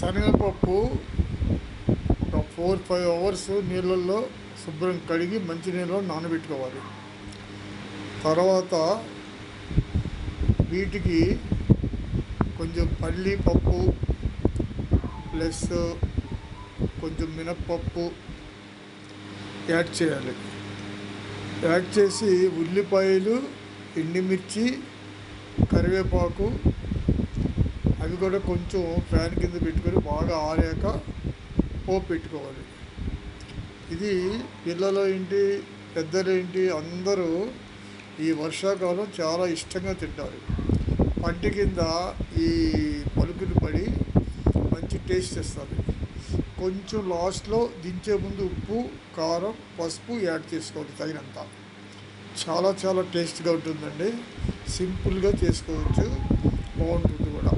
శనగపప్పు ఒక 4-5 అవర్స్ నీళ్ళల్లో శుభ్రం కడిగి మంచి నీళ్ళలో నానబెట్టుకోవాలి. తర్వాత వీటికి కొంచెం పల్లి పప్పు ప్లస్ కొంచెం మినప్పప్పు యాడ్ చేయాలి. యాడ్ చేసి ఉల్లిపాయలు, ఎండుమిర్చి, కరివేపాకు అవి కూడా కొంచెం ఫ్యాన్ కింద పెట్టుకొని బాగా ఆరాక పోపు పెట్టుకోవాలి. ఇది పిల్లలు ఏంటి పెద్దలు ఏంటి అందరూ ఈ వర్షాకాలం చాలా ఇష్టంగా తింటారు. పంటి కింద ఈ పలుకులు పడి మంచి టేస్ట్ ఇస్తుంది. కొంచెం లాస్ట్లో దించే ముందు ఉప్పు, కారం, పసుపు యాడ్ చేసుకోవాలి తగినంత. చాలా చాలా టేస్ట్గా ఉంటుందండి. సింపుల్గా చేసుకోవచ్చు, బాగుంటుంది కూడా.